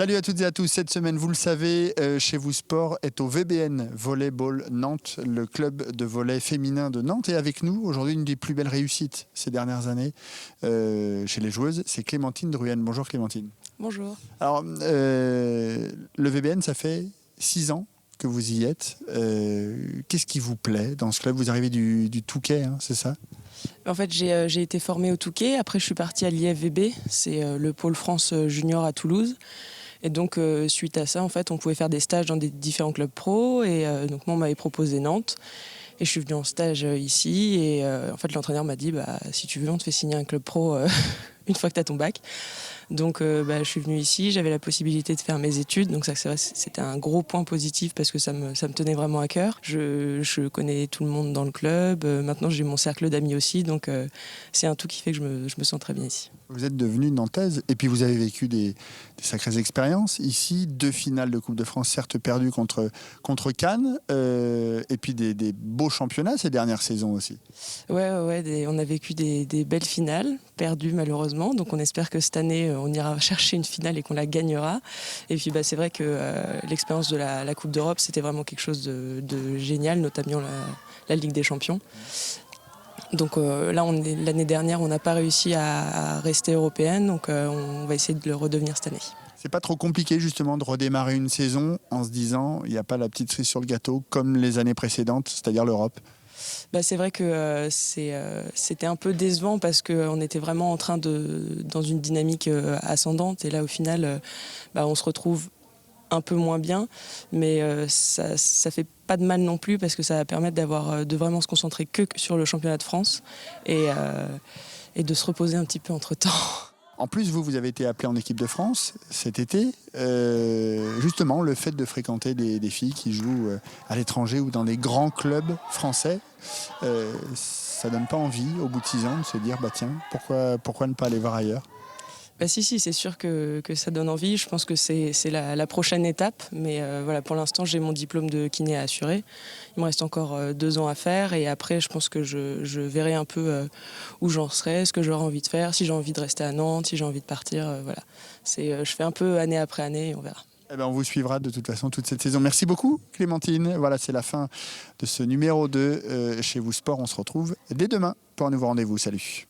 Salut à toutes et à tous. Cette semaine, vous le savez, Chez vous Sport est au VBN Volleyball Nantes, le club de volley féminin de Nantes. Et avec nous, aujourd'hui, une des plus belles réussites ces dernières années chez les joueuses, c'est Clémentine Druenne. Bonjour Clémentine. Bonjour. Alors, le VBN, ça fait 6 ans que vous y êtes. Qu'est-ce qui vous plaît dans ce club? Vous arrivez du Touquet, hein, c'est ça? En fait, j'ai été formée au Touquet. Après, je suis partie à l'IFVB. C'est le pôle France junior à Toulouse. Et donc, suite à ça, en fait, on pouvait faire des stages dans des différents clubs pro. Et donc, moi, on m'avait proposé Nantes. Et je suis venue en stage ici. Et en fait, l'entraîneur m'a dit, si tu veux, on te fait signer un club pro une fois que tu as ton bac. Donc, je suis venue ici. J'avais la possibilité de faire mes études. Donc, ça, c'est vrai, c'était un gros point positif parce que ça me tenait vraiment à cœur. Je connais tout le monde dans le club. Maintenant, j'ai mon cercle d'amis aussi. Donc, c'est un tout qui fait que je me sens très bien ici. Vous êtes devenue nantaise et puis vous avez vécu des sacrées expériences. Ici, 2 finales de Coupe de France, certes perdues contre Cannes, et puis des beaux championnats ces dernières saisons aussi. Ouais, on a vécu des belles finales, perdues malheureusement. Donc on espère que cette année, on ira chercher une finale et qu'on la gagnera. Et puis c'est vrai que l'expérience de la Coupe d'Europe, c'était vraiment quelque chose de génial, notamment la Ligue des Champions. Donc là, l'année dernière, on n'a pas réussi à rester européenne, donc on va essayer de le redevenir cette année. C'est pas trop compliqué justement de redémarrer une saison en se disant il n'y a pas la petite cerise sur le gâteau comme les années précédentes, c'est-à-dire l'Europe? C'est vrai que c'était un peu décevant parce qu'on était vraiment en train dans une dynamique ascendante et là au final, on se retrouve un peu moins bien, mais ça fait pas de mal non plus parce que ça va permettre de vraiment se concentrer que sur le championnat de France et de se reposer un petit peu entre-temps. En plus, vous avez été appelé en équipe de France cet été. Justement, le fait de fréquenter des filles qui jouent à l'étranger ou dans des grands clubs français, ça donne pas envie, au bout de 6 ans, de se dire tiens, pourquoi ne pas aller voir ailleurs? Si, c'est sûr que ça donne envie. Je pense que c'est la prochaine étape. Mais pour l'instant, j'ai mon diplôme de kiné à assurer. Il me reste encore 2 ans à faire. Et après, je pense que je verrai un peu où j'en serai, ce que j'aurai envie de faire, si j'ai envie de rester à Nantes, si j'ai envie de partir. Je fais un peu année après année et on verra. On vous suivra de toute façon toute cette saison. Merci beaucoup Clémentine. Voilà, c'est la fin de ce numéro 2 Chez vous Sport. On se retrouve dès demain pour un nouveau rendez-vous. Salut.